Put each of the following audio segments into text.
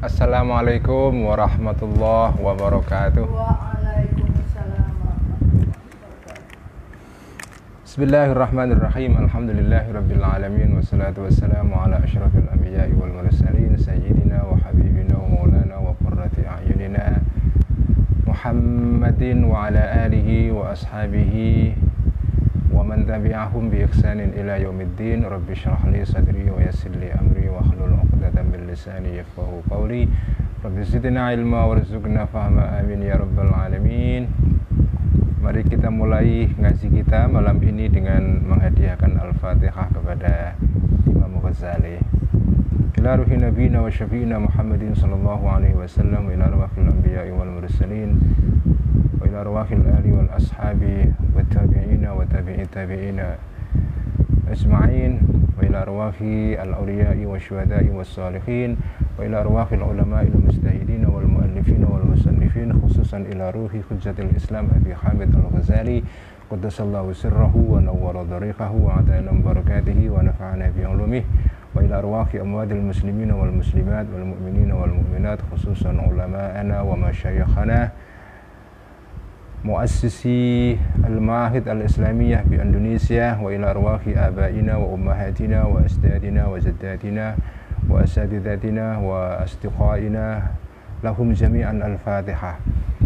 Assalamualaikum warahmatullahi wabarakatuh. Waalaikumsalam warahmatullahi wabarakatuh. Bismillahirrahmanirrahim. Alhamdulillahirabbil alamin wassalatu wassalamu ala asyrafil anbiya'i wal mursalin sayyidina wa habibina wa maulana wa qurrati a'yunina Muhammadin wa ala alihi wa ashabihi wa man tabi'ahum bi ihsanin ila yaumiddin. Rabbi shrah li sadri wa yassir li amri wa hlul 'uqdatam min lisani yafqahu qawli. Rabbi zidna ilma warzuqna fahma, amin ya rabbal alamin. Mari kita mulai ngaji kita malam ini dengan menghadiahkan Al-Fatihah kepada Imam Ghazali. Ila ruhi nabiyina wa syafi'ina Muhammadin sallallahu alaihi wasallam, ila arwahil anbiya'i wal mursalin, wa ila arwahil ali wal ashabi wa tabi'ina wa tabi'i tabi'ina ajma'in, wa ila arwahi al-awliya'i wa syuhada'i wa salihin, wa ila arwahil ulama'il mujtahidin wal muallifin wal musannifin, khususan ila ruhi hujjatil Islam Abi Hamid Al-Ghazali qaddasallahu sirrahu wa nawwara dhariqahu wa atana barakatihi wa nafa'ana bi ulumihi, wa ila arwahi amwadil muslimin wal muslimat wal mu'minin wal mu'minat, khususan ulama'ana wa masyayikhana muassisi al-Ma'ahid al-Islamiyah di Indonesia, wa ila arwahi abaina wa ummahatina wa ajdadina wa jaddatina wa asatidatina wa asdiqaina lahum jami'an. Al-Fatihah.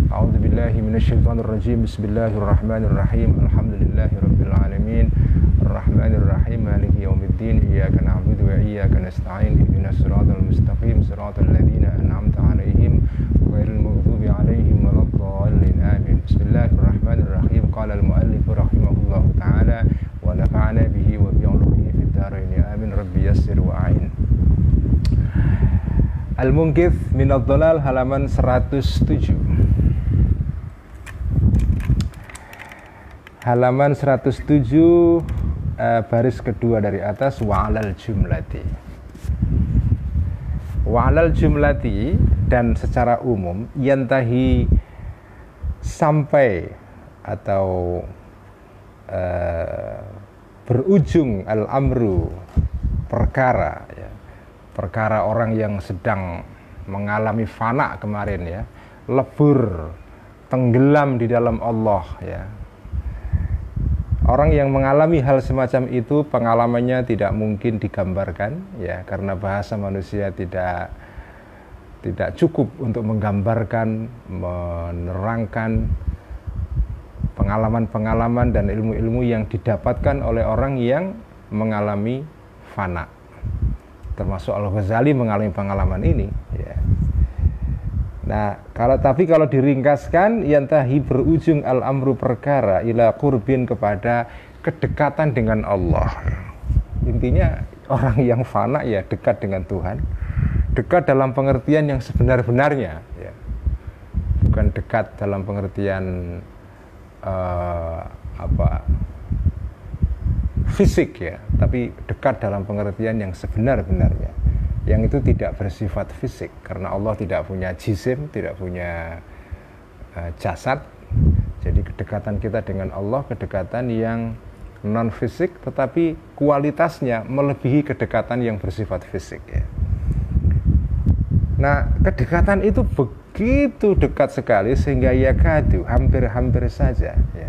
A'udzu billahi minasyaitonir rajim. Bismillahirrahmanirrahim. Alhamdulillahi rabbil alamin. Arrahmanir rahim. Maliki yaumiddin. Iyyaka na'budu wa iyyaka nasta'in. Ihdinas siratal mustaqim. Siratal ladzina an'amta 'alaihim ghairil maghdubi 'alaihim waladdallin. Amin. Bismillahirrahmanirrahim. Qala al-muallif rahimahullahu ta'ala wa nafa'ana bihi wa bi 'ulumihi fid dharain. Amin. Rabbi yassir wa a'in. Al-Munqidh minadh dhalal, halaman 107. Halaman 107, baris kedua dari atas, wa'alal jumlati. Wa'alal jumlati, dan secara umum yantahi, sampai atau berujung al-amru, perkara ya. Perkara orang yang sedang mengalami fana kemarin ya, lebur, tenggelam di dalam Allah ya. Orang yang mengalami hal semacam itu pengalamannya tidak mungkin digambarkan ya, karena bahasa manusia tidak cukup untuk menggambarkan, menerangkan pengalaman-pengalaman dan ilmu-ilmu yang didapatkan oleh orang yang mengalami fana. Termasuk Al-Ghazali mengalami pengalaman ini ya. Nah, kalau diringkaskan, yantahi, berujung al-amru, perkara, ila qurbin, kepada kedekatan dengan Allah. Intinya orang yang fana ya dekat dengan Tuhan, dekat dalam pengertian yang sebenar-benarnya ya. Bukan dekat dalam pengertian fisik ya, tapi dekat dalam pengertian yang sebenar-benarnya, yang itu tidak bersifat fisik, karena Allah tidak punya jisim, tidak punya jasad. Jadi kedekatan kita dengan Allah kedekatan yang non fisik, tetapi kualitasnya melebihi kedekatan yang bersifat fisik ya. Nah, kedekatan itu begitu dekat sekali sehingga yakadu, hampir-hampir saja ya,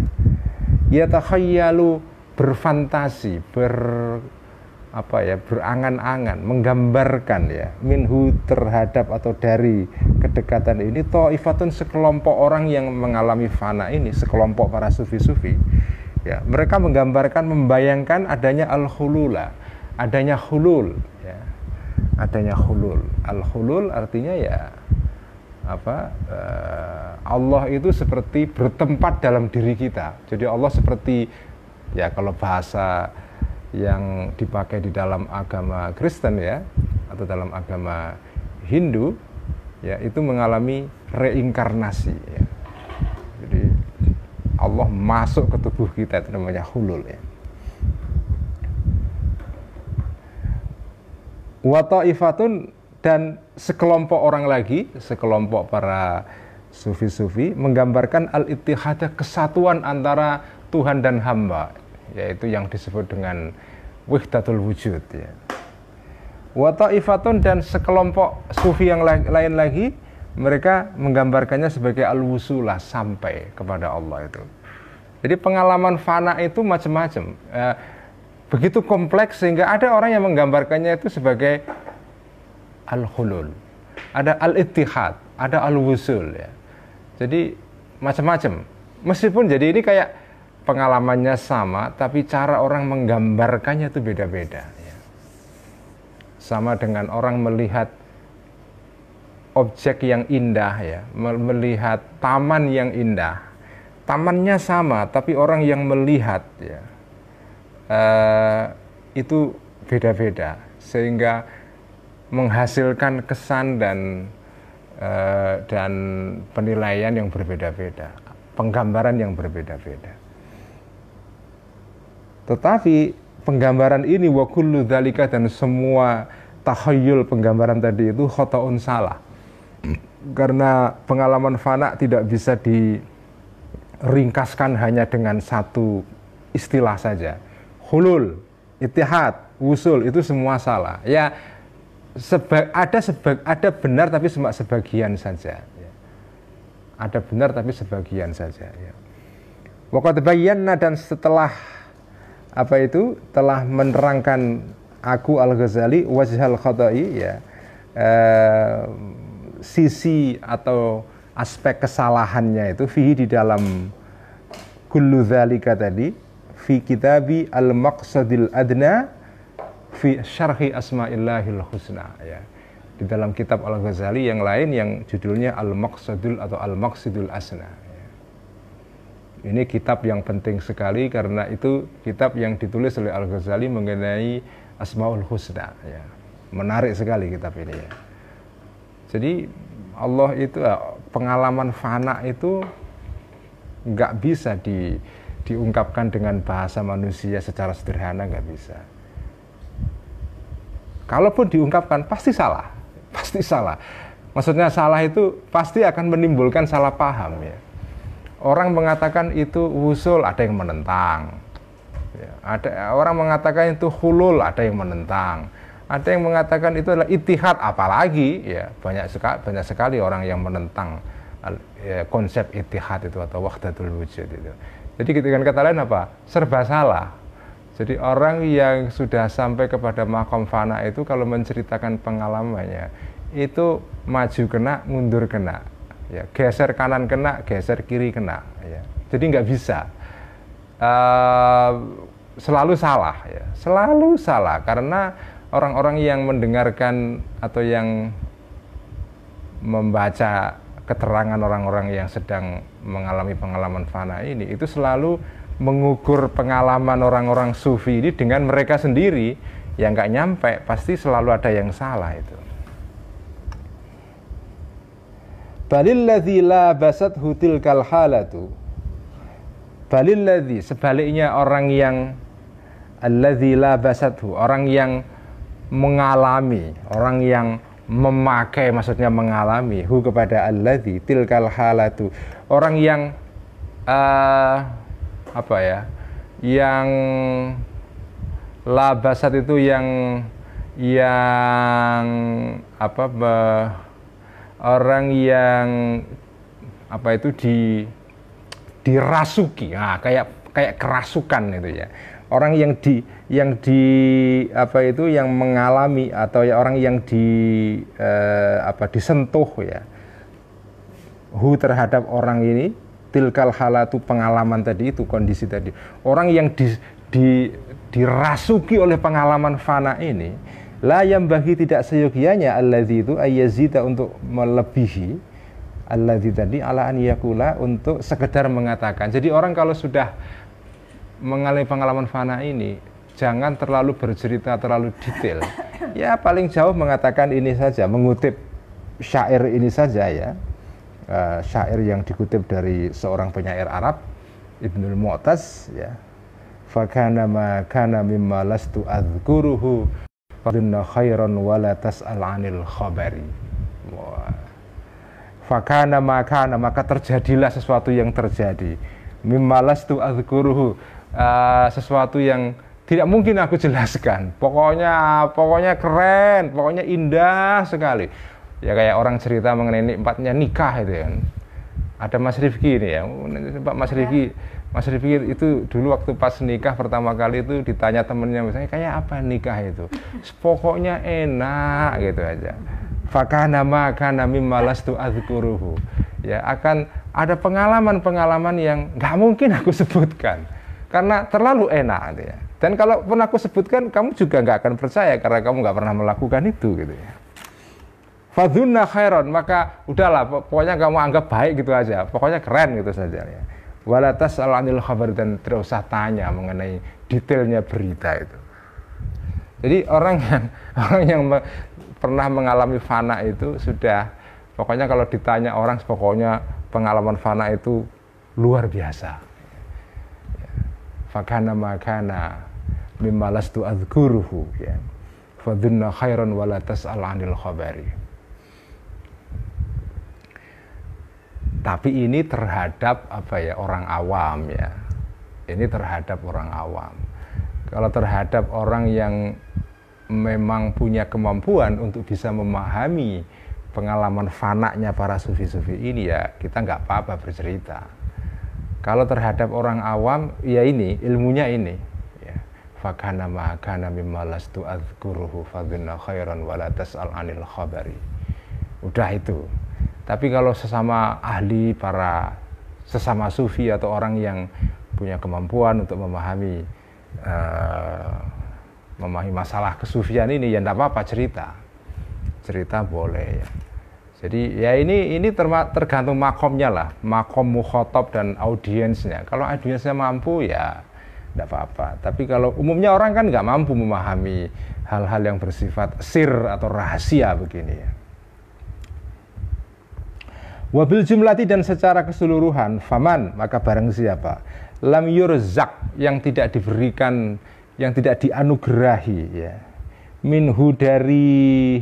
yatakhayyalu, berfantasi, berangan-angan, menggambarkan ya, minhu, terhadap atau dari kedekatan ini, ta'ifatun, sekelompok orang yang mengalami fana ini, sekelompok para sufi-sufi ya, mereka menggambarkan, membayangkan adanya al-hulula, adanya hulul ya, adanya hulul. Al-hulul artinya ya Allah itu seperti bertempat dalam diri kita. Jadi Allah seperti ya, kalau bahasa yang dipakai di dalam agama Kristen ya, atau dalam agama Hindu ya, itu mengalami reinkarnasi ya. Jadi Allah masuk ke tubuh kita, itu namanya hulul ya. Wa ta'ifatun, dan sekelompok orang lagi, sekelompok para sufi-sufi menggambarkan al-ittihad, kesatuan antara Tuhan dan hamba, yaitu yang disebut dengan wahdatul wujud ya. Wa ta'ifatun, dan sekelompok sufi yang lain lagi, mereka menggambarkannya sebagai al-wusulah, sampai kepada Allah itu. Jadi pengalaman fana itu macam-macam, begitu kompleks sehingga ada orang yang menggambarkannya itu sebagai al-hulul, ada al-ittihad, ada al-wusul ya. Jadi macam-macam. Meskipun jadi ini kayak pengalamannya sama, tapi cara orang menggambarkannya itu beda-beda ya. Sama dengan orang melihat objek yang indah ya, melihat taman yang indah. Tamannya sama, tapi orang yang melihat ya, itu beda-beda, sehingga menghasilkan kesan dan penilaian yang berbeda-beda, penggambaran yang berbeda-beda. Tetapi penggambaran ini wa kullu dzalika, dan semua tahayyul penggambaran tadi itu khotoun, salah. Karena pengalaman fana tidak bisa diringkaskan hanya dengan satu istilah saja. Hulul, ittihad, wusul, itu semua salah. Ya, ada benar tapi cuma sebagian saja. Ya. Ada benar tapi sebagian saja. Ya. Waqad bayyana, dan setelah telah menerangkan aku Al-Ghazali wajhal khata'i ya, sisi atau aspek kesalahannya itu fihi, di dalam kullu dzalika tadi, fi kitabi al-maqsadil adna fi syarhi asma'illahil husna ya. Di dalam kitab Al-Ghazali yang lain yang judulnya al-maqsadul atau al-maqsidul asna ya. Ini kitab yang penting sekali karena itu kitab yang ditulis oleh Al-Ghazali mengenai Asmaul Husna ya. Menarik sekali kitab ini ya. Jadi Allah itu, pengalaman fana itu nggak bisa diungkapkan dengan bahasa manusia secara sederhana, nggak bisa. Kalaupun diungkapkan pasti salah, pasti salah. Maksudnya salah itu pasti akan menimbulkan salah paham ya. Orang mengatakan itu wusul, ada yang menentang. Ya, ada orang mengatakan itu hulul, ada yang menentang. Ada yang mengatakan itu adalah ittihad, apalagi ya banyak sekali orang yang menentang konsep ittihad itu atau wahdatul wujud itu. Jadi dengan kata lain apa? Serba salah. Jadi orang yang sudah sampai kepada maqam fana itu kalau menceritakan pengalamannya itu maju kena, mundur kena, ya, geser kanan kena, geser kiri kena, ya. Jadi nggak bisa. Selalu salah, ya, selalu salah karena orang-orang yang mendengarkan atau yang membaca keterangan orang-orang yang sedang mengalami pengalaman fana ini itu selalu mengukur pengalaman orang-orang sufi ini dengan mereka sendiri yang nggak nyampe, pasti selalu ada yang salah itu. Balilladzi la basathu tilkal halatu. Balilladzi, sebaliknya orang yang alladzi la basathu, orang yang mengalami, orang yang memakai, maksudnya mengalami hu kepada alladzi tilkal halatu, orang yang yang labasat itu yang orang yang dirasuki, kayak kerasukan itu ya. Orang yang mengalami atau ya orang yang disentuh ya. Hu terhadap orang ini tilkal halatu, pengalaman tadi itu, kondisi tadi. Orang yang dirasuki oleh pengalaman fana ini, la yambaghi, tidak seyogianya alladzi itu ayyazida, untuk melebihi alladzi tadi ala an yakula, untuk sekedar mengatakan. Jadi orang kalau sudah mengalami pengalaman fana ini jangan terlalu bercerita terlalu detail. Ya paling jauh mengatakan ini saja, mengutip syair ini saja ya. Syair yang dikutip dari seorang penyair Arab, Ibnul Mu'taz ya. Fakana ma kana mimma lastu adzkuruhu fadunna khairan wala tas'al 'anil khabari. Fakana ma kana, maka terjadilah sesuatu yang terjadi. Mimma lastu adzkuruhu, sesuatu yang tidak mungkin aku jelaskan. Pokoknya keren, pokoknya indah sekali. Ya kayak orang cerita mengenai nikmatnya nikah itu kan. Ada Mas Rifki ini ya, Mas Rifki itu dulu waktu pas nikah pertama kali itu ditanya temennya, misalnya kayak apa nikah itu, pokoknya enak gitu aja. Fakana makana mimma lastu adzkuruhu. Ya akan ada pengalaman-pengalaman yang nggak mungkin aku sebutkan karena terlalu enak gitu ya. Dan kalau pun aku sebutkan, kamu juga nggak akan percaya karena kamu nggak pernah melakukan itu gitu ya. Fadhunna khairon, maka udahlah, pokoknya kamu anggap baik gitu aja, pokoknya keren gitu saja ya. Wala tas'al 'anil khabar, dan tidak usah tanya mengenai detailnya berita itu. Jadi orang yang pernah mengalami fana itu sudah, pokoknya kalau ditanya orang, pokoknya pengalaman fana itu luar biasa. Fakana makana mimma lastu adzkuruhu ya. Fadhunna khairon wala tas'al 'anil khabari. Tapi ini terhadap orang awam ya. Ini terhadap orang awam. Kalau terhadap orang yang memang punya kemampuan untuk bisa memahami pengalaman fananya para sufi-sufi ini, ya kita nggak apa-apa bercerita. Kalau terhadap orang awam, ya ini ilmunya ini. Ya. Fakana ma'akana mimma lastu adzkuruhu fadhunna khairan wala tas'al 'anil khabari. Udah itu. Tapi kalau sesama ahli, sesama sufi atau orang yang punya kemampuan untuk memahami masalah kesufian ini, ya enggak apa-apa cerita boleh ya. Jadi ya ini tergantung makomnya lah, makom mukhotob dan audiensnya. Kalau audiensnya mampu ya enggak apa-apa. Tapi kalau umumnya orang kan nggak mampu memahami hal-hal yang bersifat sir atau rahasia begini ya. Wabil jumlati, dan secara keseluruhan, faman, maka barang siapa lam yurzak, yang tidak diberikan, yang tidak dianugerahi ya, minhu dari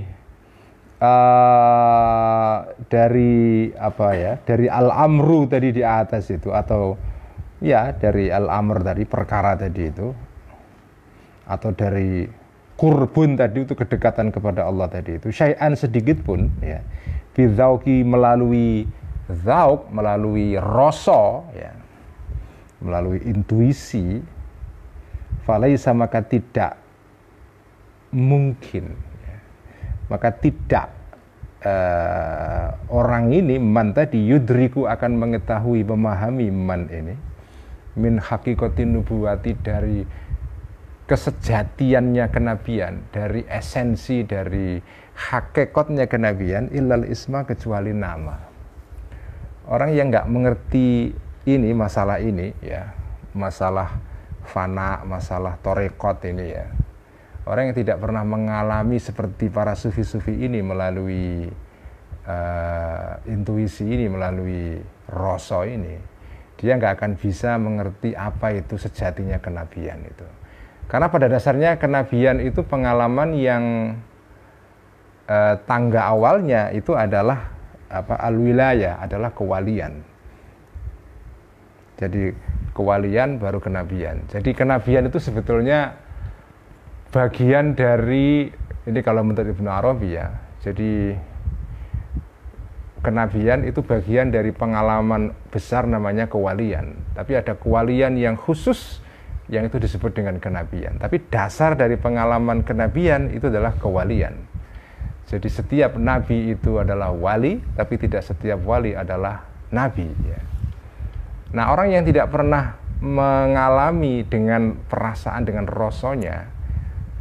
dari al-amru tadi di atas itu, atau ya dari al-amr tadi, perkara tadi itu, atau dari kurbun tadi itu, kedekatan kepada Allah tadi itu, syai'an sedikit pun ya, bidzauqi, melalui zauk, melalui rasa ya, melalui intuisi, falaisa, maka tidak mungkin ya. Maka tidak orang ini, man tadi, yudriku, akan mengetahui, memahami man ini, min hakikatin nubuwati, dari kesejatiannya kenabian, dari esensi, dari hakikatnya kenabian, illal isma, kecuali nama. Orang yang nggak mengerti ini, masalah ini ya, masalah fana, masalah torekot ini ya, orang yang tidak pernah mengalami seperti para sufi-sufi ini, melalui intuisi ini, melalui rasa ini, dia nggak akan bisa mengerti apa itu sejatinya kenabian itu. Karena pada dasarnya kenabian itu pengalaman yang tangga awalnya itu adalah al-wilayah, adalah kewalian. Jadi kewalian baru kenabian. Jadi kenabian itu sebetulnya bagian dari, ini kalau menurut Ibnu Arabi ya, jadi kenabian itu bagian dari pengalaman besar namanya kewalian. Tapi ada kewalian yang khusus, yang itu disebut dengan kenabian. Tapi dasar dari pengalaman kenabian itu adalah kewalian. Jadi setiap nabi itu adalah wali, tapi tidak setiap wali adalah nabi ya. Nah, orang yang tidak pernah mengalami dengan perasaan, dengan rasanya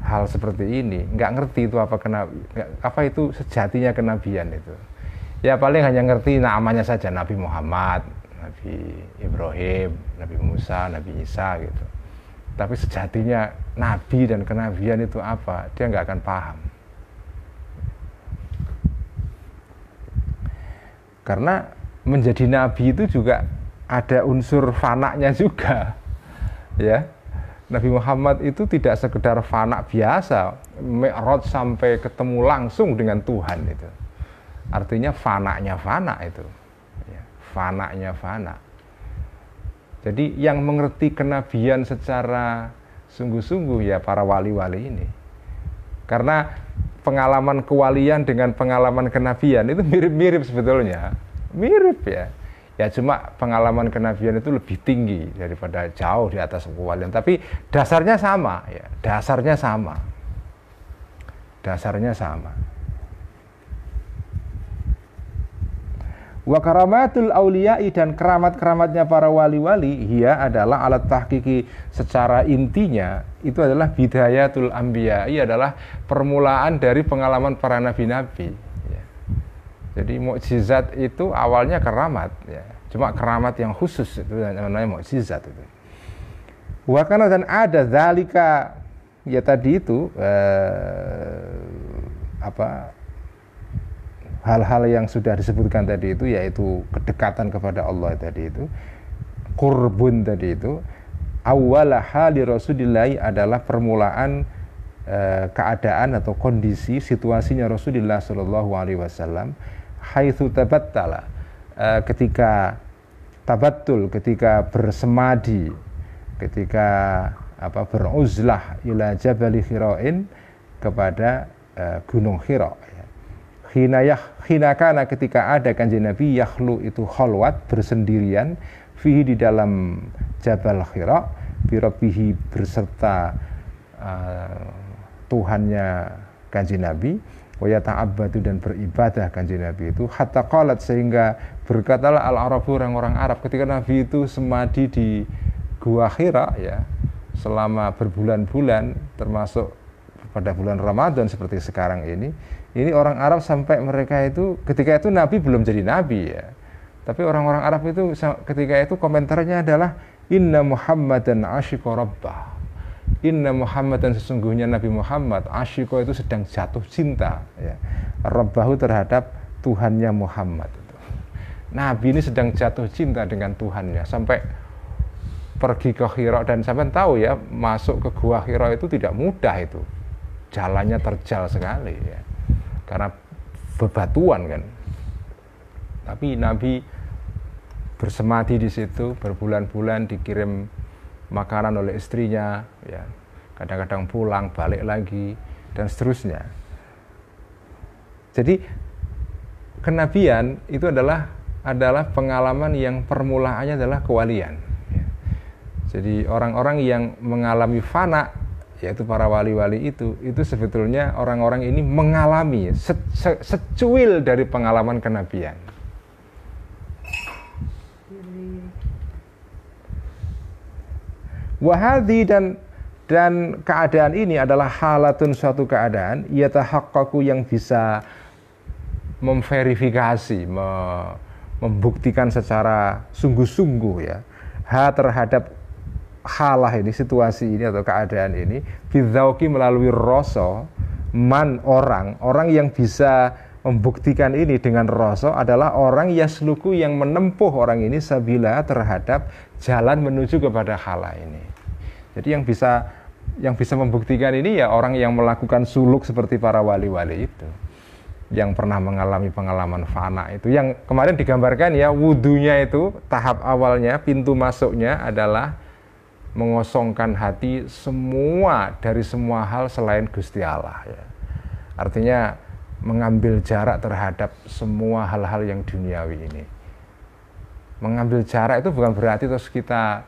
hal seperti ini, nggak ngerti itu apa itu sejatinya kenabian itu. Ya paling hanya ngerti namanya saja, Nabi Muhammad, Nabi Ibrahim, Nabi Musa, Nabi Isa gitu. Tapi sejatinya nabi dan kenabian itu apa, dia nggak akan paham. Karena menjadi nabi itu juga ada unsur fanaknya juga ya. Nabi Muhammad itu tidak sekedar fana biasa, mi'raj sampai ketemu langsung dengan Tuhan itu. Artinya fanaknya fana itu ya, fanaknya fana. Jadi yang mengerti kenabian secara sungguh-sungguh ya para wali-wali ini. Karena pengalaman kewalian dengan pengalaman kenabian itu mirip-mirip sebetulnya. Mirip ya. Ya cuma pengalaman kenabian itu lebih tinggi daripada jauh di atas kewalian. Tapi dasarnya sama ya. Dasarnya sama. Dasarnya sama. Wa karamatul auliya'i, dan keramat-keramatnya para wali-wali, ia adalah alat tahqiqi, secara intinya itu adalah bidayatul anbiya, ia adalah permulaan dari pengalaman para nabi-nabi ya. Jadi mukjizat itu awalnya keramat ya. Cuma keramat yang khusus itu namanya mukjizat itu. Wa kana, dan ada zalika ya tadi itu hal-hal yang sudah disebutkan tadi itu, yaitu kedekatan kepada Allah tadi itu, qurbun tadi itu, awwala hali Rasulillah, adalah permulaan keadaan atau kondisi situasinya Rasulullah Shallallahu Alaihi Wasallam, haitsu tabattala, ketika tabattul, ketika bersemadi, ketika beruzlah ila Jabal Khira'in, kepada Gunung Khira. Hinakana, ketika ada kanjeng Nabi, yakhlu itu khalwat, bersendirian, fihi, di dalam Jabal Khira, birabbihi, berserta Tuhannya kanjeng Nabi, wa yata'abbadu, dan beribadah kanjeng Nabi itu, hatta qalat, sehingga berkatalah al-Arabu, orang-orang Arab, ketika Nabi itu semadi di Gua Khira ya, selama berbulan-bulan, termasuk pada bulan Ramadan seperti sekarang ini orang Arab sampai mereka itu, ketika itu Nabi belum jadi Nabi ya, tapi orang-orang Arab itu ketika itu komentarnya adalah inna Muhammadan asyiqa rabbah, inna Muhammadan, sesungguhnya Nabi Muhammad, asyiqa itu sedang jatuh cinta ya, rabbahu, terhadap Tuhannya Muhammad itu. Nabi ini sedang jatuh cinta dengan Tuhannya, sampai pergi ke Khira, dan sampai tahu ya, masuk ke Gua Khira itu tidak mudah, itu jalannya terjal sekali ya, karena bebatuan kan. Tapi Nabi bersemadi di situ berbulan-bulan, dikirim makanan oleh istrinya ya, kadang-kadang pulang balik lagi dan seterusnya. Jadi kenabian itu adalah pengalaman yang permulaannya adalah kewalian ya. Jadi orang-orang yang mengalami fana, yaitu para wali-wali itu sebetulnya orang-orang ini mengalami secuil dari pengalaman kenabian. Wahadi, dan keadaan ini adalah halatun, suatu keadaan, yatahaqqaqu, yang bisa memverifikasi, membuktikan secara sungguh-sungguh ya, terhadap halah ini, situasi ini atau keadaan ini, bidzauqi, melalui rasa, man, orang yang bisa membuktikan ini dengan rasa adalah orang yasluku, yang menempuh orang ini, sabila, terhadap jalan menuju kepada halah ini. Jadi yang bisa membuktikan ini ya orang yang melakukan suluk seperti para wali-wali itu, yang pernah mengalami pengalaman fana itu, yang kemarin digambarkan ya, wudunya itu tahap awalnya, pintu masuknya adalah mengosongkan hati dari semua hal selain Gusti Allah ya. Artinya mengambil jarak terhadap semua hal-hal yang duniawi ini. Mengambil jarak itu bukan berarti terus kita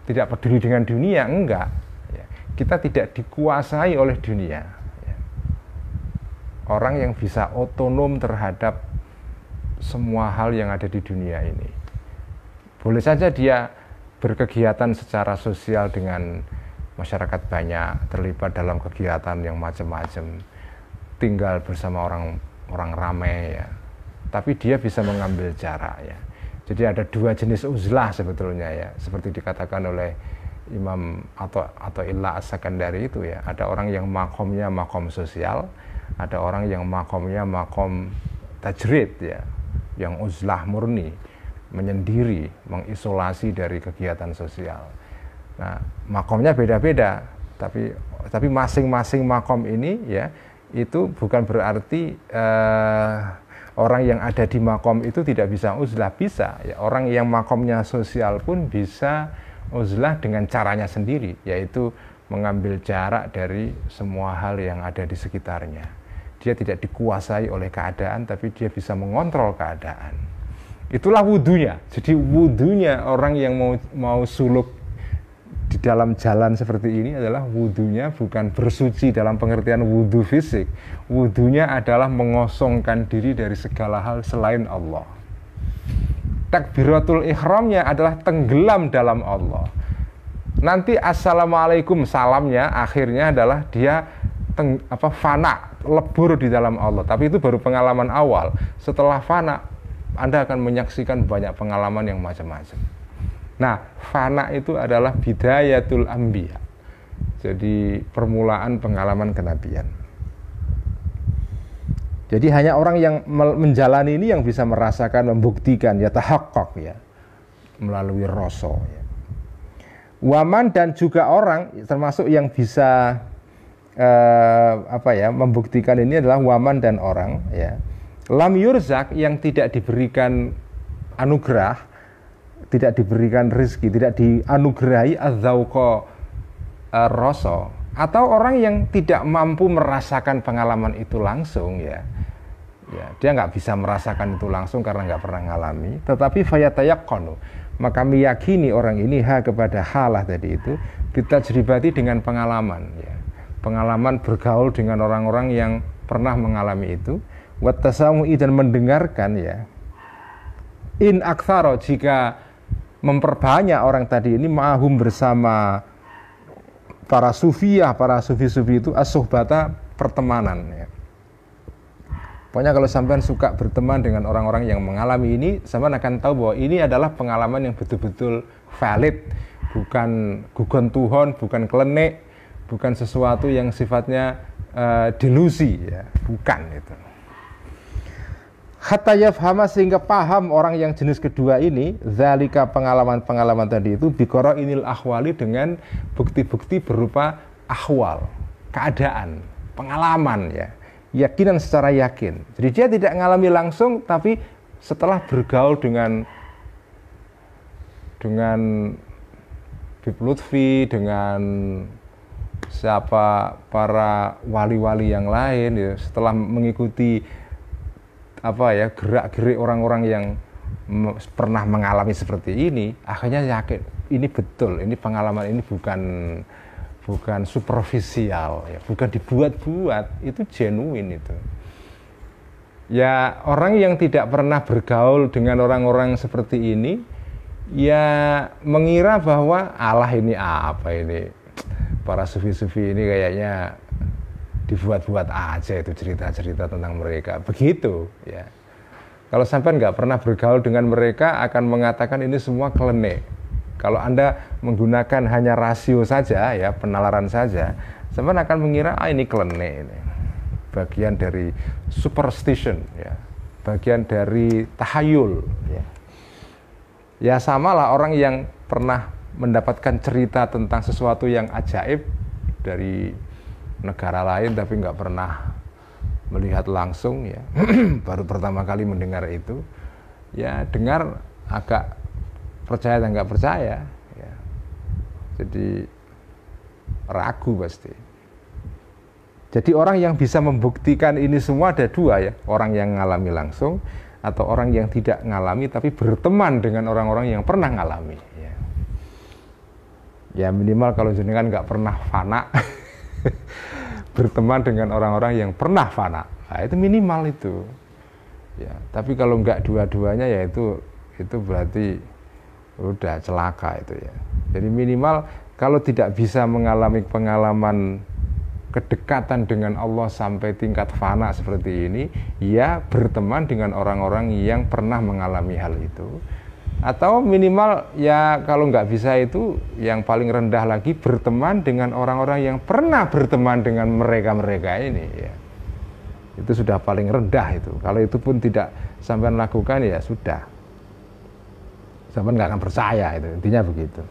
tidak peduli dengan dunia, enggak ya. Kita tidak dikuasai oleh dunia ya. Orang yang bisa otonom terhadap semua hal yang ada di dunia ini. Boleh saja dia berkegiatan secara sosial dengan masyarakat banyak, terlibat dalam kegiatan yang macam-macam, tinggal bersama orang ramai ya, tapi dia bisa mengambil jarak ya. Jadi ada dua jenis uzlah sebetulnya ya, seperti dikatakan oleh Imam Athaillah As-Sakandari itu ya, ada orang yang makomnya makom sosial, ada orang yang makomnya makom tajrid ya, yang uzlah murni, menyendiri, mengisolasi dari kegiatan sosial. Nah, makomnya beda-beda, tapi masing-masing makom ini ya, itu bukan berarti orang yang ada di makom itu tidak bisa uzlah, bisa ya. Orang yang makomnya sosial pun bisa uzlah dengan caranya sendiri, yaitu mengambil jarak dari semua hal yang ada di sekitarnya. Dia tidak dikuasai oleh keadaan, tapi dia bisa mengontrol keadaan. Itulah wudunya. Jadi wudunya orang yang mau suluk di dalam jalan seperti ini adalah wudunya bukan bersuci dalam pengertian wudu fisik. Wudunya adalah mengosongkan diri dari segala hal selain Allah. Takbiratul ihramnya adalah tenggelam dalam Allah. Nanti assalamualaikum salamnya akhirnya adalah dia fana, lebur di dalam Allah. Tapi itu baru pengalaman awal. Setelah fana, Anda akan menyaksikan banyak pengalaman yang macam-macam. Nah, fana itu adalah bidayatul anbiya. Jadi permulaan pengalaman kenabian. Jadi hanya orang yang menjalani ini yang bisa merasakan, membuktikan, ya tahaqqaq ya, melalui rasa ya. Waman dan juga orang termasuk yang bisa membuktikan ini adalah waman dan orang ya. Lam yurzak yang tidak diberikan anugerah, tidak diberikan rezeki, tidak dianugerahi adzauqa rasa, atau orang yang tidak mampu merasakan pengalaman itu langsung ya. Ya, dia nggak bisa merasakan itu langsung karena nggak pernah ngalami, tetapi fayatayaqqanu, maka meyakini orang ini kepada halah tadi itu kita jeribati dengan pengalaman ya. Pengalaman bergaul dengan orang-orang yang pernah mengalami itu, wattasamu'i dan mendengarkan ya. In aktsara, jika memperbanyak orang tadi ini ma'hum bersama para sufiyah, para sufi-sufi itu as-suhbata, pertemanan ya. Pokoknya kalau sampean suka berteman dengan orang-orang yang mengalami ini, sampean akan tahu bahwa ini adalah pengalaman yang betul-betul valid, bukan gugon tuhon, bukan klenik, bukan sesuatu yang sifatnya delusi ya, bukan itu. Hatta yafhama, sehingga paham orang yang jenis kedua ini, zalika pengalaman-pengalaman tadi itu biqara inil ahwali, dengan bukti-bukti berupa ahwal, keadaan, pengalaman ya. Yakinan secara yakin. Jadi dia tidak ngalami langsung, tapi setelah bergaul dengan Bib Lutfi, dengan siapa para wali-wali yang lain ya, setelah mengikuti gerak-gerik orang-orang yang pernah mengalami seperti ini, akhirnya yakin ini betul, ini pengalaman ini bukan superficial ya, bukan dibuat-buat, itu genuine itu. Ya, orang yang tidak pernah bergaul dengan orang-orang seperti ini ya mengira bahwa Allah ini apa ini, para sufi-sufi ini kayaknya dibuat-buat aja itu cerita-cerita tentang mereka, begitu ya. Kalau sampai nggak pernah bergaul dengan mereka akan mengatakan ini semua klenik. Kalau Anda menggunakan hanya rasio saja ya, penalaran saja, sampean akan mengira ini klenik, ini bagian dari superstition ya, bagian dari tahayul ya. Ya samalah orang yang pernah mendapatkan cerita tentang sesuatu yang ajaib dari negara lain tapi nggak pernah melihat langsung ya, baru pertama kali mendengar itu, ya dengar agak percaya dan nggak percaya ya. Jadi ragu pasti. Jadi orang yang bisa membuktikan ini semua ada dua ya, orang yang ngalami langsung atau orang yang tidak ngalami tapi berteman dengan orang-orang yang pernah ngalami ya. Ya minimal kalau jenengan nggak pernah fana berteman dengan orang-orang yang pernah fana, nah, itu minimal itu ya. Tapi kalau nggak dua-duanya ya itu berarti udah celaka itu ya. Jadi minimal kalau tidak bisa mengalami pengalaman kedekatan dengan Allah sampai tingkat fana seperti ini, ya berteman dengan orang-orang yang pernah mengalami hal itu. Atau minimal ya kalau nggak bisa itu, yang paling rendah lagi berteman dengan orang-orang yang pernah berteman dengan mereka-mereka ini ya. Itu sudah paling rendah itu. Kalau itu pun tidak sampean lakukan ya sudah, sampean nggak akan percaya, itu intinya begitu.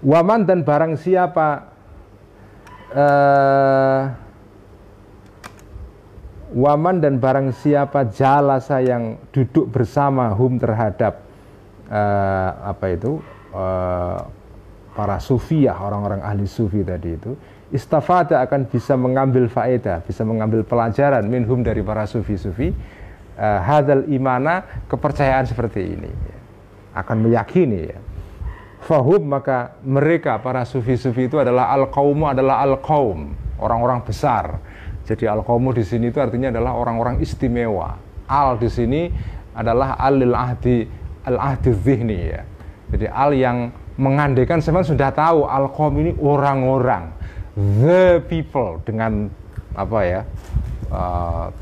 Waman dan barang siapa waman dan barang siapa jalasa yang duduk bersama hum terhadap para sufiyah, orang-orang ahli sufi tadi itu, istafada akan bisa mengambil faedah, bisa mengambil pelajaran minhum dari para sufi-sufi, hadzal imana, kepercayaan seperti ini, akan meyakini ya. Fahum, maka mereka para sufi-sufi itu adalah al-qaumu, adalah al-qaum, orang-orang besar. Jadi al-qaumu di sini itu artinya adalah orang-orang istimewa. Al di sini adalah alil ahdi, al-ahdi dzihni ya. Jadi al yang mengandaikan sebenarnya sudah tahu al-qaum ini orang-orang, the people dengan apa ya?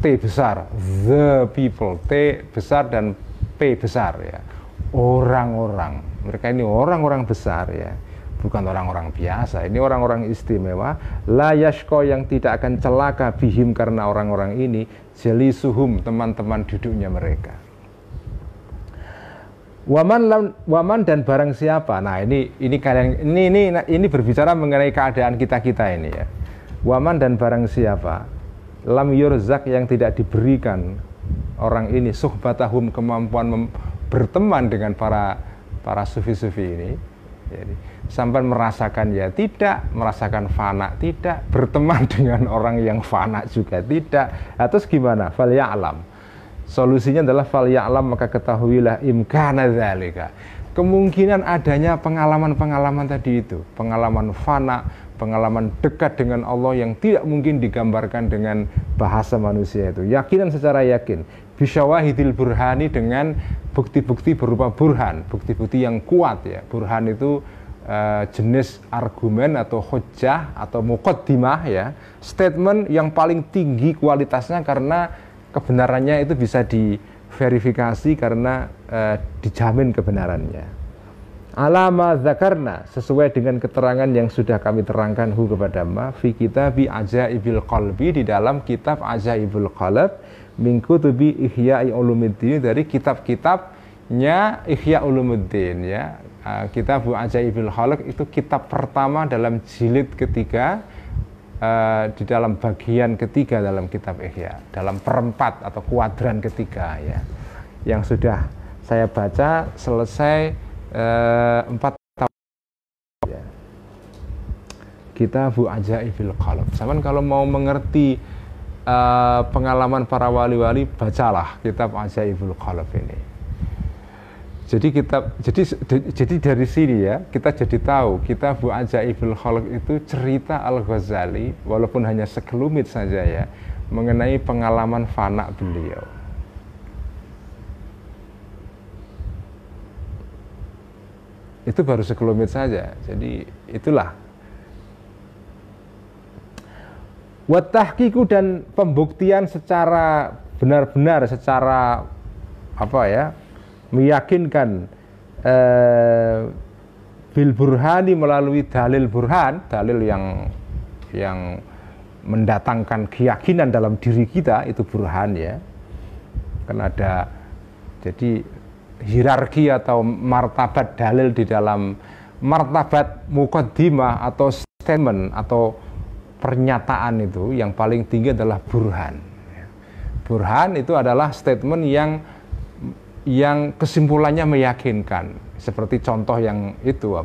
T besar, the people, T besar dan P besar ya. Orang-orang, mereka ini orang-orang besar ya, bukan orang-orang biasa, ini orang-orang istimewa. La yashqa, yang tidak akan celaka, bihim, karena orang-orang ini, jelisuhum, teman-teman duduknya mereka. Waman dan barang siapa. Nah ini kalian ini berbicara mengenai keadaan kita ini ya. Waman dan barang siapa, lam yurzak, yang tidak diberikan orang ini suhbatahum, kemampuan berteman dengan para sufi-sufi ini, jadi sampai merasakan ya tidak, merasakan fana tidak, berteman dengan orang yang fana juga tidak. Terus gimana? Fal ya'lam, solusinya adalah fal ya'lam, maka ketahuilah imkana dzalika, kemungkinan adanya pengalaman-pengalaman tadi itu, pengalaman fana, pengalaman dekat dengan Allah yang tidak mungkin digambarkan dengan bahasa manusia itu. Yakinan secara yakin, bisyawahidil burhani, dengan bukti-bukti berupa burhan, bukti-bukti yang kuat ya. Burhan itu jenis argumen atau hujjah atau muqaddimah ya, statement yang paling tinggi kualitasnya karena kebenarannya itu bisa diverifikasi karena dijamin kebenarannya. Alama zakarna, sesuai dengan keterangan yang sudah kami terangkan kepada ma fi kitabi ajaibil qalbi, di dalam kitab ajaibul qalb, min kutubi ihya'i ulumuddin, dari kitab-kitabnya Ihya Ulumuddin ya. Kitab Ajaibil Khalq itu kitab pertama dalam jilid ketiga, di dalam bagian ketiga dalam kitab Ihya, dalam perempat atau kuadran ketiga ya, yang sudah saya baca selesai 4 tahun ya. Kitab Ajaibil Khalq. Sama kalau mau mengerti pengalaman para wali-wali, bacalah kitab Ajaibul Qalb ini. Jadi dari sini ya kita jadi tahu kitab Ajaibul Qalb itu cerita Al-Ghazali, walaupun hanya sekelumit saja ya, mengenai pengalaman fana beliau. Itu baru sekelumit saja. Jadi itulah watahqiqu, dan pembuktian secara benar-benar, secara apa ya, meyakinkan bil burhani, melalui dalil burhan, dalil yang mendatangkan keyakinan dalam diri kita, itu burhan ya. Kan ada jadi hierarki atau martabat dalil di dalam martabat muqaddimah atau statement atau pernyataan itu yang paling tinggi adalah burhan. Burhan itu adalah statement yang kesimpulannya meyakinkan. Seperti contoh yang itu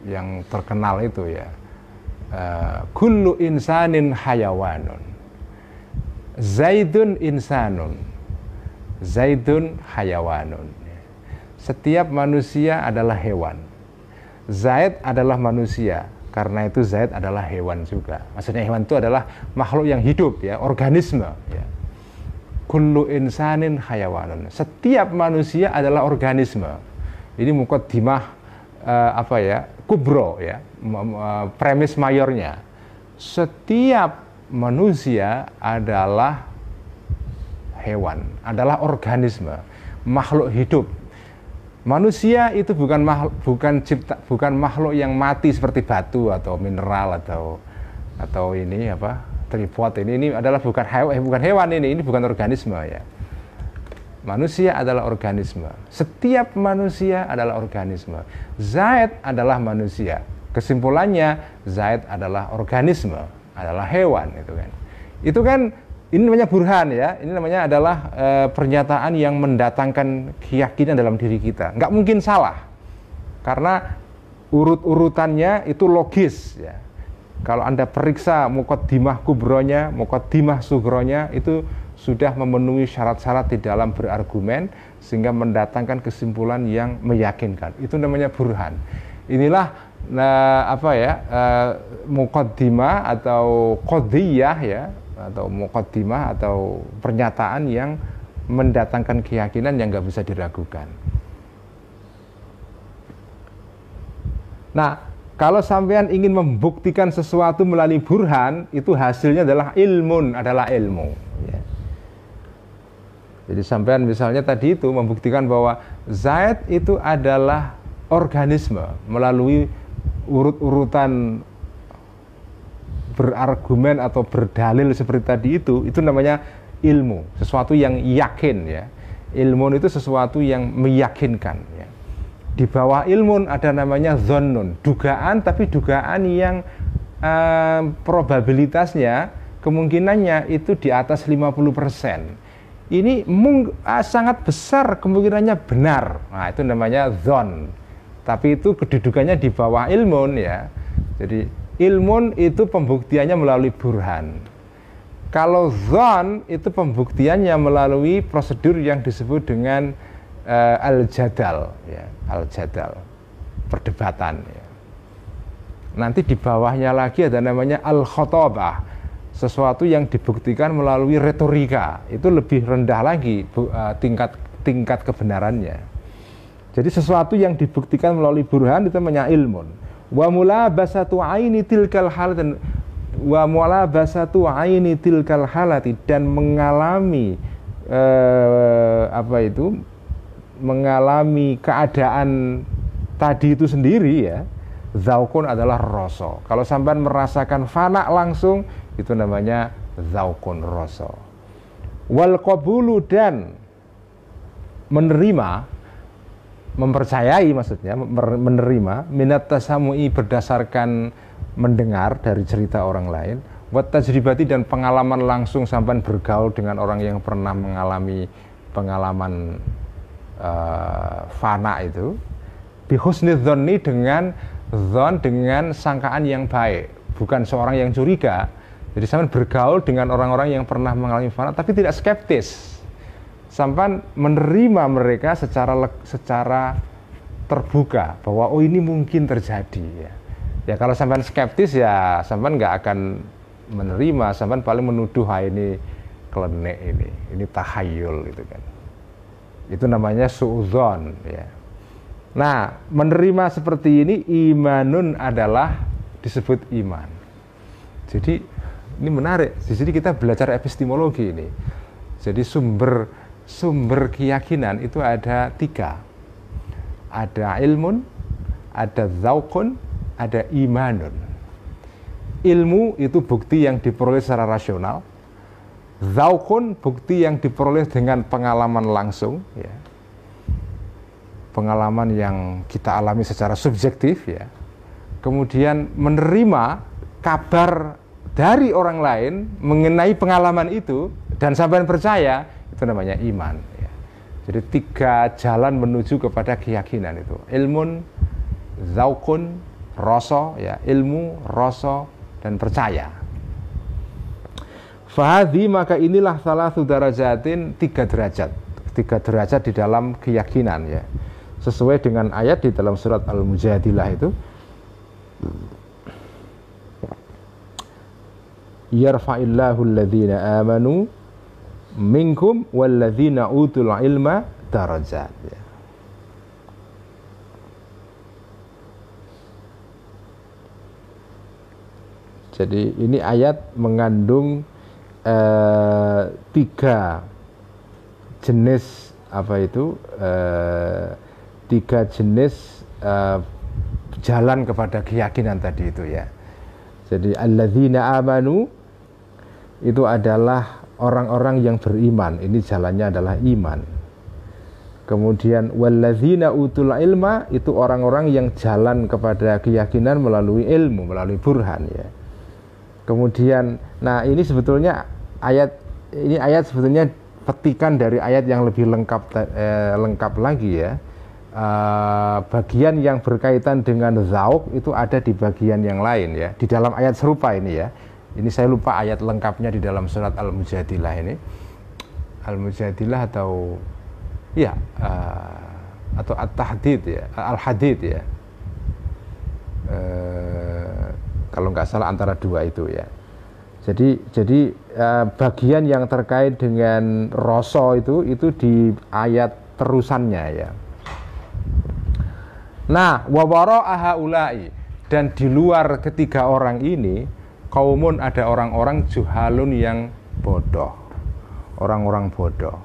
yang terkenal itu ya. Kullu insanin hayawanun. Zaidun insanun. Zaidun hayawanun. Setiap manusia adalah hewan. Zaid adalah manusia, karena itu Zaid adalah hewan juga. Maksudnya hewan itu adalah makhluk yang hidup ya, organisme ya. Kullu insanin hayawanun. Setiap manusia adalah organisme. Ini muqaddimah kubro ya, premis mayornya. Setiap manusia adalah hewan, adalah organisme, makhluk hidup. Manusia itu bukan makhluk yang mati seperti batu atau mineral atau ini tripod ini adalah bukan hewan ini bukan organisme ya. Manusia adalah organisme. Setiap manusia adalah organisme. Zaid adalah manusia. Kesimpulannya Zaid adalah organisme, adalah hewan itu kan. Ini namanya burhan ya. Ini namanya adalah pernyataan yang mendatangkan keyakinan dalam diri kita. Nggak mungkin salah. Karena urut-urutannya itu logis ya. Kalau Anda periksa muqaddimah kubronya, muqaddimah sugronya, itu sudah memenuhi syarat-syarat di dalam berargumen sehingga mendatangkan kesimpulan yang meyakinkan. Itu namanya burhan. Inilah muqaddimah atau qadhiyah ya, atau muqaddimah atau pernyataan yang mendatangkan keyakinan yang nggak bisa diragukan. Nah, kalau sampean ingin membuktikan sesuatu melalui burhan, itu hasilnya adalah ilmu ya. Jadi sampean misalnya tadi itu membuktikan bahwa Zaid itu adalah organisme melalui urut-urutan berargumen atau berdalil seperti tadi itu namanya ilmu, sesuatu yang yakin ya. Ilmu itu sesuatu yang meyakinkan ya. Di bawah ilmu ada namanya dhannun, dugaan, tapi dugaan yang probabilitasnya, kemungkinannya itu di atas 50%. Ini sangat besar kemungkinannya benar. Nah, itu namanya dhon. Tapi itu kedudukannya di bawah ilmun ya. Jadi ilmun itu pembuktiannya melalui burhan. Kalau dhon itu pembuktiannya melalui prosedur yang disebut dengan al-jadal ya, al-jadal, perdebatan ya. Nanti di bawahnya lagi ada namanya al-khotabah, sesuatu yang dibuktikan melalui retorika. Itu lebih rendah lagi tingkat kebenarannya. Jadi sesuatu yang dibuktikan melalui burhan itu namanya ilmun. Wa mulabasatu aini tilkal halati, wa mulabasatu aini tilkal halati, dan mengalami mengalami keadaan tadi itu sendiri ya. Zaukun adalah rasa. Kalau sampean merasakan fana langsung, itu namanya zaukun, rasa. Wal qabulu, dan menerima, mempercayai maksudnya, menerima, minat tasamu'i, berdasarkan mendengar dari cerita orang lain, wat tajribati, dan pengalaman langsung sampean bergaul dengan orang yang pernah mengalami pengalaman fana itu, bi husnidz dzanni, dengan dzan, dengan sangkaan yang baik, bukan seorang yang curiga. Jadi sampean bergaul dengan orang-orang yang pernah mengalami fana tapi tidak skeptis. Sampean menerima mereka secara terbuka bahwa oh ini mungkin terjadi ya. Ya kalau sampean skeptis ya sampean nggak akan menerima, sampean paling menuduh ini klenek, ini tahayul gitu kan. Itu namanya suudzon ya. Nah, menerima seperti ini imanun adalah disebut iman. Jadi ini menarik. Di sini kita belajar epistemologi ini. Jadi sumber keyakinan itu ada 3. Ada ilmun, ada zaukun, ada imanun. Ilmu itu bukti yang diperoleh secara rasional. Zaukun bukti yang diperoleh dengan pengalaman langsung ya. Pengalaman yang kita alami secara subjektif ya. Kemudian menerima kabar dari orang lain mengenai pengalaman itu dan sampai percaya, itu namanya iman ya. Jadi 3 jalan menuju kepada keyakinan itu. Ilmun, zaukun, rasa ya, ilmu, rasa, dan percaya. Fahadhi, maka inilah salah darajatin, 3 derajat. 3 derajat di dalam keyakinan ya. Sesuai dengan ayat di dalam surat Al-Mujadilah itu, yarfa'illahu alladhina amanu minkum walladhina utul ilma darajat ya. Jadi ini ayat mengandung 3 jenis 3 jenis jalan kepada keyakinan tadi itu ya. Jadi alladzina amanu itu adalah orang-orang yang beriman, ini jalannya adalah iman. Kemudian walladzina utul ilma itu orang-orang yang jalan kepada keyakinan melalui ilmu, melalui burhan ya. Kemudian nah ini sebetulnya ayat ini ayat sebetulnya petikan dari ayat yang lebih lengkap lagi ya. Bagian yang berkaitan dengan zauk itu ada di bagian yang lain ya, di dalam ayat serupa ini ya. Ini saya lupa ayat lengkapnya di dalam surat Al-Mujadilah ini. Al-Mujadilah atau ya atau At-Tahdid ya, Al-Hadid ya. Kalau nggak salah antara dua itu ya. Jadi bagian yang terkait dengan rasa itu di ayat terusannya ya. Nah, wa wara'aha ulai, dan di luar ketiga orang ini, kaumun ada orang-orang juhalun yang bodoh. Orang-orang bodoh.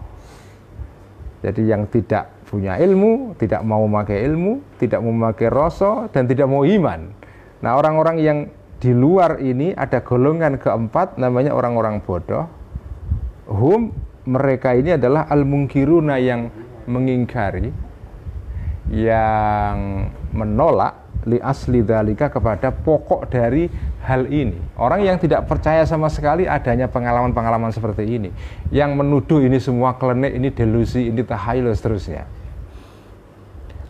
Jadi yang tidak punya ilmu, tidak mau memakai ilmu, tidak mau memakai rasa, dan tidak mau iman. Nah, orang-orang yang di luar ini ada golongan keempat namanya orang-orang bodoh. Mereka ini adalah al-munkiruna yang mengingkari, yang menolak li asli dzalika kepada pokok dari hal ini. Orang yang tidak percaya sama sekali adanya pengalaman-pengalaman seperti ini, yang menuduh ini semua klenik, ini delusi, ini tahayul seterusnya.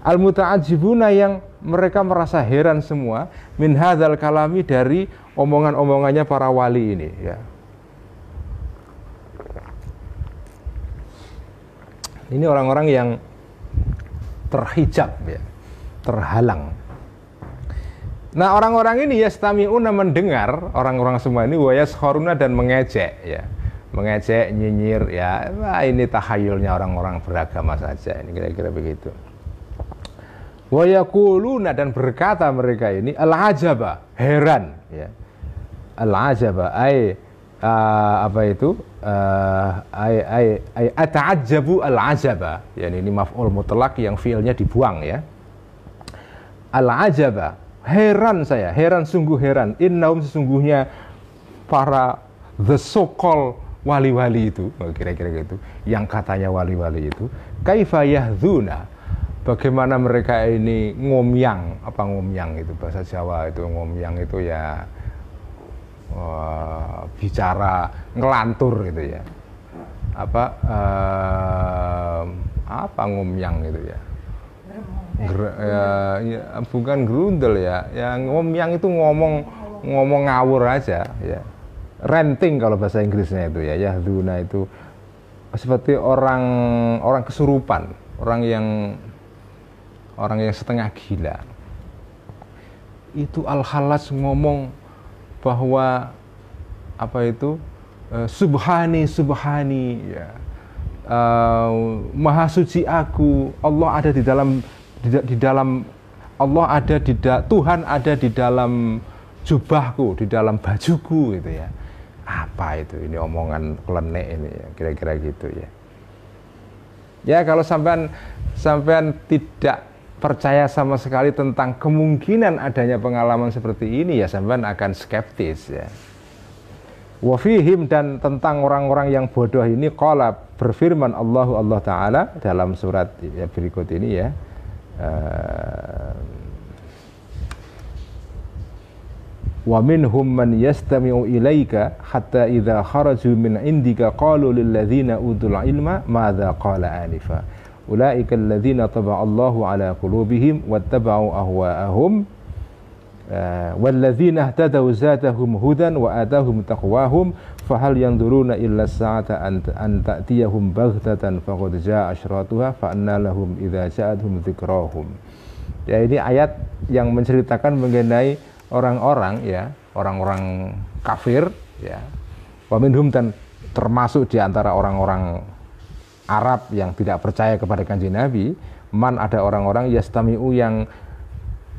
Al-muta'ajibuna yang mereka merasa heran semua min hadzal kalami dari omongan-omongannya para wali ini ya. Ini orang-orang yang terhijab ya, terhalang. Nah, orang-orang ini yastami'una mendengar, orang-orang semua ini wa yaskharuna dan mengejek ya. Mengejek, nyinyir ya. Wah, ini tahayulnya orang-orang beragama saja. Ini kira-kira begitu. Wa yaquluna dan berkata mereka ini al-ajaba, heran ya. Al-ajaba apa itu? Ata'ajjabu al-ajaba. Ya, ini maf'ul mutlaq yang fiilnya dibuang ya. Al-ajaba, heran saya, heran sungguh heran. Innahum sesungguhnya para the so-called wali-wali itu, kira-kira gitu, yang katanya wali-wali itu, kaifa yahduna, bagaimana mereka ini ngomyang. Apa ngomyang itu bahasa Jawa itu? Ngomyang itu ya bicara ngelantur gitu ya. Apa ngomyang gitu ya? Bukan gerundel ya. Yang ngomyang itu ngomong ngawur aja ya. Ranting kalau bahasa Inggrisnya itu ya. Yahduna itu seperti orang kesurupan, orang yang setengah gila. Itu Al-Khalas ngomong bahwa subhani ya, maha suci aku, Allah ada di dalam Allah ada Tuhan ada di dalam jubahku, di dalam bajuku gitu ya. Apa itu? Ini omongan klenik ini ya, kira-kira gitu ya. Ya, kalau sampean tidak percaya sama sekali tentang kemungkinan adanya pengalaman seperti ini, ya sampean akan skeptis ya. Wa fihim, dan tentang orang-orang yang bodoh ini qala, berfirman Allah Ta'ala dalam surat ya berikut ini ya. Wa minhum man yastami'u ilaika hatta idza kharaju min indika qalu lil ladzina utul ilma madza qala anifa ulaika alladzina taba'allahu ala qulubihim wattaba'u ahwa'ahum walladzina ihtadaw zadahum hudan wa atahum taqwahum fahal yanzuruna illa as-sa'ata an ta'tiyahum baghtatan faqad jaa'a asyratuha fa anna lahum idza ja'atuhum dzikrahum. Ya, ini ayat yang menceritakan mengenai orang-orang ya, orang-orang kafir ya. Wa minhum, dan termasuk di antara orang-orang Arab yang tidak percaya kepada Kanjeng Nabi, man, ada orang-orang yastami'u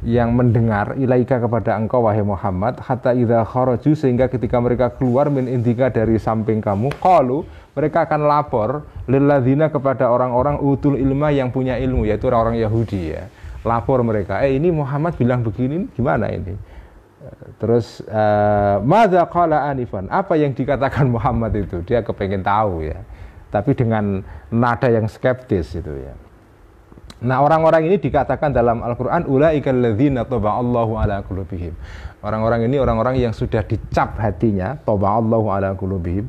yang mendengar ilaika kepada engkau wahai Muhammad, hatta idza kharaju, sehingga ketika mereka keluar min indika dari samping kamu, qalu, mereka akan lapor lil ladzina kepada orang-orang utul ilma yang punya ilmu, yaitu orang-orang Yahudi ya. Lapor mereka, ini Muhammad bilang begini, gimana ini? Terus madza qala anifan, apa yang dikatakan Muhammad itu? Dia kepengen tahu ya, tapi dengan nada yang skeptis itu ya. Nah, orang-orang ini dikatakan dalam Al-Quran ulaikal ladzina taba'allahu ala qulubihim. Orang-orang ini orang-orang yang sudah dicap hatinya, taba'allahu ala qulubihim,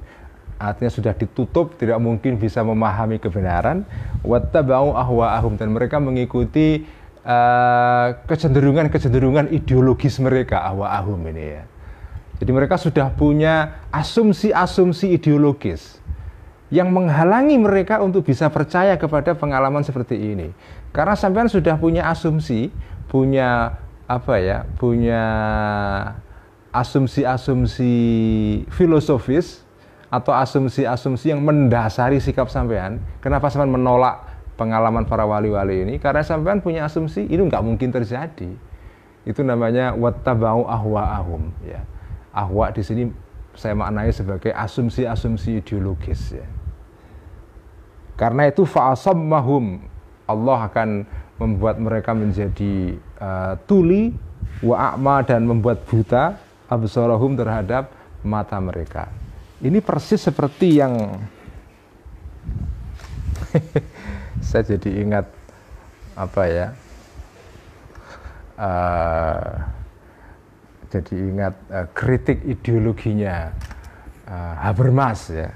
artinya sudah ditutup, tidak mungkin bisa memahami kebenaran. Wattaba'u ahwa'ahum, dan mereka mengikuti kecenderungan ideologis mereka, ahwa'ahum ini ya. Jadi mereka sudah punya asumsi-asumsi ideologis yang menghalangi mereka untuk bisa percaya kepada pengalaman seperti ini. Karena sampean sudah punya asumsi, punya asumsi-asumsi filosofis atau asumsi-asumsi yang mendasari sikap sampean. Kenapa sampean menolak pengalaman para wali-wali ini? Karena sampean punya asumsi itu nggak mungkin terjadi. Itu namanya wattaba'u ahwa'ahum ya. Ahwa di sini saya maknai sebagai asumsi-asumsi ideologis ya. Karena itu fa'asammahum, Allah akan membuat mereka menjadi tuli wa a'ma, dan membuat buta absarahum, terhadap mata mereka. Ini persis seperti yang saya jadi ingat kritik ideologinya Habermas ya,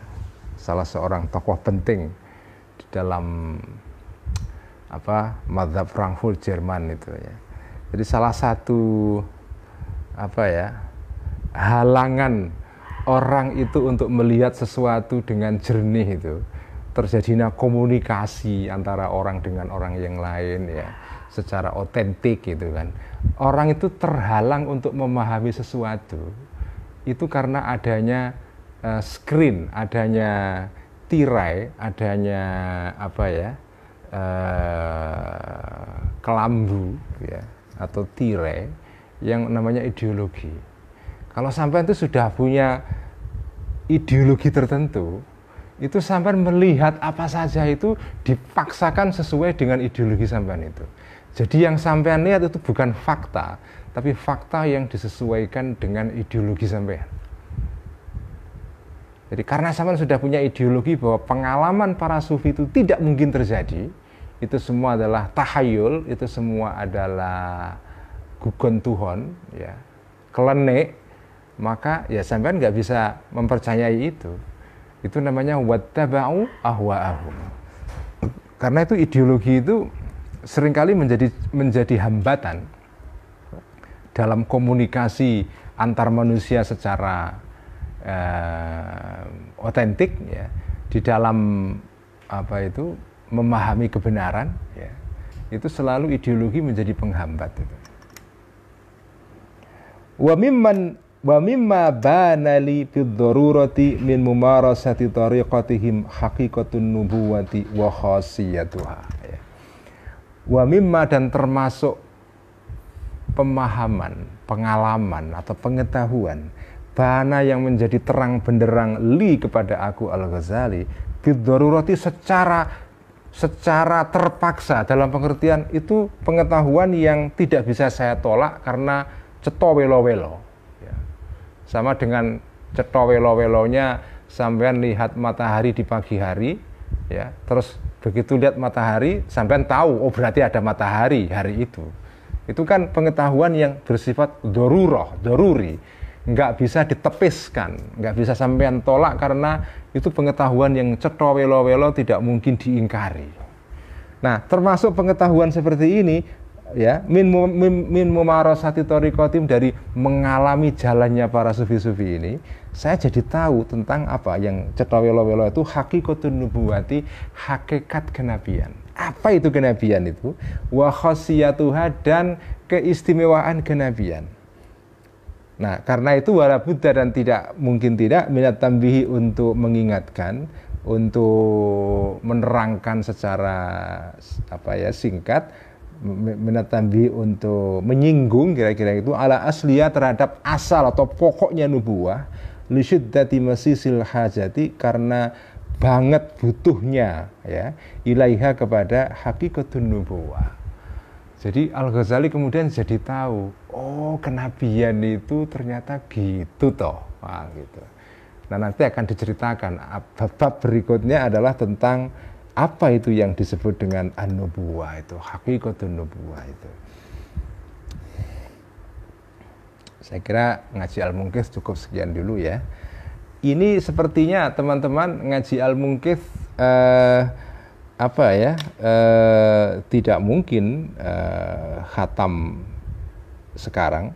salah seorang tokoh penting di dalam mazhab Frankfurt Jerman itu ya. Jadi salah satu halangan orang itu untuk melihat sesuatu dengan jernih itu, terjadinya komunikasi antara orang dengan orang yang lain ya, secara otentik gitu kan. Orang itu terhalang untuk memahami sesuatu itu karena adanya screen, adanya tirai, adanya kelambu ya, atau tirai yang namanya ideologi. Kalau sampean itu sudah punya ideologi tertentu, itu sampean melihat apa saja itu dipaksakan sesuai dengan ideologi sampean itu. Jadi yang sampean lihat itu bukan fakta, tapi fakta yang disesuaikan dengan ideologi sampean. Jadi karena sampean sudah punya ideologi bahwa pengalaman para sufi itu tidak mungkin terjadi, itu semua adalah tahayul, itu semua adalah gugon Tuhan, ya, kelenek, maka ya sampean nggak bisa mempercayai itu. Itu namanya wattaba'u ahwa'ahum. Karena itu ideologi itu seringkali menjadi hambatan dalam komunikasi antar manusia secara otentik ya, di dalam memahami kebenaran ya. Itu selalu ideologi menjadi penghambat itu. Wa mimma banali bid-darurati min mumarasati tariqatihim haqiqatun nubuwati wa khasiyatuha ya. Wa mimma, dan termasuk pemahaman, pengalaman atau pengetahuan bana yang menjadi terang benderang li kepada aku Al-Ghazali bid-darurati secara terpaksa, dalam pengertian itu pengetahuan yang tidak bisa saya tolak karena ceto welo-welo ya. Sama dengan ceto welo-welonya sampean lihat matahari di pagi hari ya, terus begitu lihat matahari sampean tahu oh berarti ada matahari hari itu. Itu kan pengetahuan yang bersifat daruri, nggak bisa ditepiskan, nggak bisa sampean tolak karena itu pengetahuan yang cetha welo-welo, tidak mungkin diingkari. Nah, termasuk pengetahuan seperti ini ya, min mumarasati tariqatim, dari mengalami jalannya para sufi-sufi ini, saya jadi tahu tentang apa yang cetha welo-welo itu haqiqatun nubuwati, hakikat kenabian. Apa itu kenabian itu? Wa khasiyatuha, dan keistimewaan kenabian. Nah, karena itu wala budda, dan tidak mungkin tidak minat tambihi, untuk mengingatkan, untuk menerangkan secara singkat, minat tambihi untuk menyinggung kira-kira itu ala asliya, terhadap asal atau pokoknya nubuwah, li syiddati masisil hajati, karena banget butuhnya ya ilaiha, kepada hakikatun nubuwah. Jadi Al-Ghazali kemudian jadi tahu, oh kenabian itu ternyata gitu toh. Nah, gitu. Nah, nanti akan diceritakan bab berikutnya adalah tentang apa itu yang disebut dengan an-nubuwah itu, hakikatun nubuwah itu. Saya kira ngaji Al-Munqidh cukup sekian dulu ya. ini sepertinya teman-teman ngaji Al-Munqidh tidak mungkin khatam sekarang.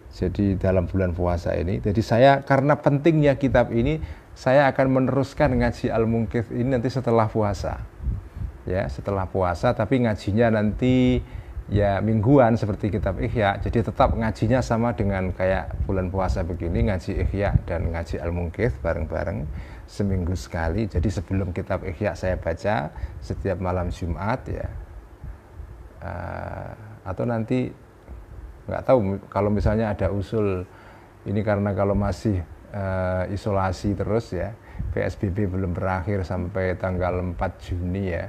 Jadi dalam bulan puasa ini. Jadi saya karena pentingnya kitab ini, saya akan meneruskan ngaji Al-Munqidh ini nanti setelah puasa. Ya, setelah puasa, tapi ngajinya nanti ya mingguan seperti kitab Ihya. Jadi tetap ngajinya sama dengan kayak bulan puasa begini, ngaji Ihya dan ngaji Al-Munqidh bareng-bareng seminggu sekali. Jadi sebelum kitab Ihya saya baca setiap malam Jumat ya. Atau nanti nggak tahu kalau misalnya ada usul ini, karena kalau masih isolasi terus ya, PSBB belum berakhir sampai tanggal 4 Juni ya.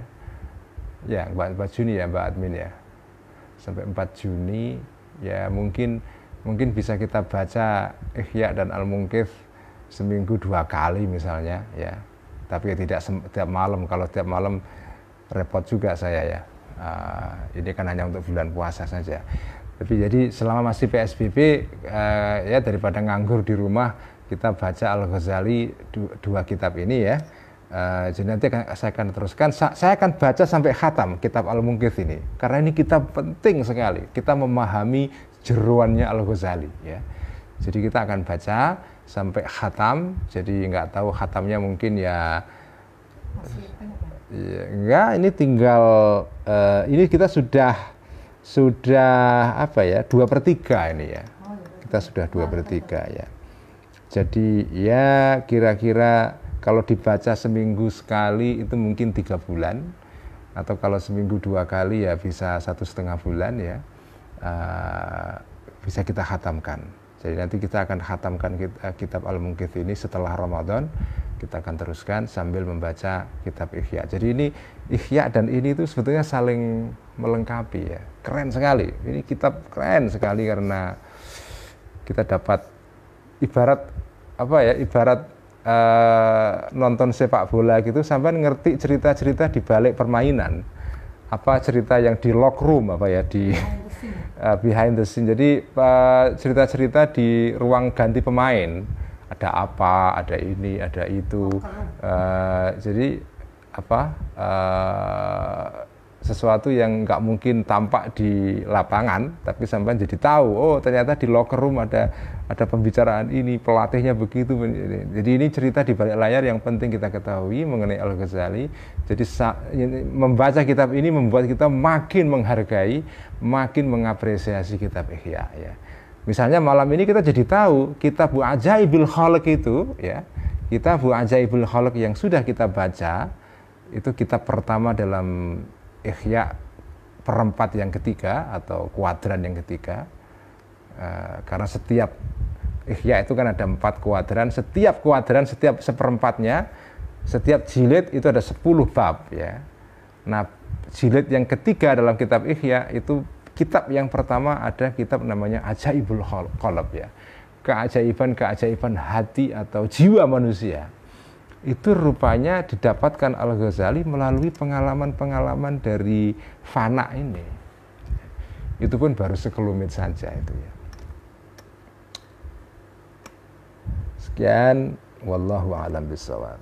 Ya, 4 Juni ya Mbak Admin ya. Sampai 4 Juni ya, mungkin bisa kita baca Ihya dan Al-Munqidh seminggu 2 kali misalnya ya. Tapi ya tidak setiap malam, kalau tiap malam repot juga saya ya. Ini kan hanya untuk bulan puasa saja. Tapi jadi selama masih PSBB ya, daripada nganggur di rumah, kita baca Al-Ghazali dua kitab ini ya. Jadi nanti saya akan teruskan, saya akan baca sampai khatam kitab Al-Munqidh ini, karena ini kitab penting sekali, kita memahami jeruannya Al-Ghazali ya. Jadi kita akan baca sampai khatam. Jadi nggak tahu khatamnya mungkin ya, enggak, ini tinggal ini kita sudah 2/3 ini ya. Kita sudah 2/3 ya. Jadi ya kira-kira kalau dibaca seminggu sekali itu mungkin 3 bulan, atau kalau seminggu 2 kali ya bisa 1,5 bulan ya, bisa kita khatamkan. Jadi nanti kita akan khatamkan kitab Al-Munqidh ini setelah Ramadan. Kita akan teruskan sambil membaca kitab Ihya. Jadi ini Ihya dan ini itu sebetulnya saling melengkapi ya. Keren sekali. Ini kitab keren sekali karena kita dapat ibarat nonton sepak bola gitu, sampai ngerti cerita-cerita di balik permainan. Apa cerita yang di locker room di behind the scene. Jadi cerita-cerita di ruang ganti pemain. Ada apa, ada ini, ada itu. Jadi sesuatu yang nggak mungkin tampak di lapangan, tapi sampai jadi tahu, oh ternyata di locker room ada pembicaraan ini, pelatihnya begitu. Jadi ini cerita di balik layar yang penting kita ketahui mengenai Al-Ghazali. Jadi membaca kitab ini membuat kita makin menghargai, makin mengapresiasi kitab Ihya ya. Misalnya malam ini kita jadi tahu kitab Ajaibul Khalq itu ya, kitab Ajaibul Khalq yang sudah kita baca itu kitab pertama dalam Ihya, perempat yang ketiga atau kuadran yang ketiga. Karena setiap Ihya itu kan ada 4 kuadran, setiap kuadran, setiap seperempatnya, setiap jilid itu ada 10 bab ya. Nah, jilid yang ketiga dalam kitab Ihya itu kitab yang pertama, ada kitab namanya Ajaibul Qalb ya. Keajaiban hati atau jiwa manusia. Itu rupanya didapatkan Al-Ghazali melalui pengalaman-pengalaman dari fana ini. Itu pun baru sekelumit saja itu ya. Sekian, wallahu a'lam bishawab.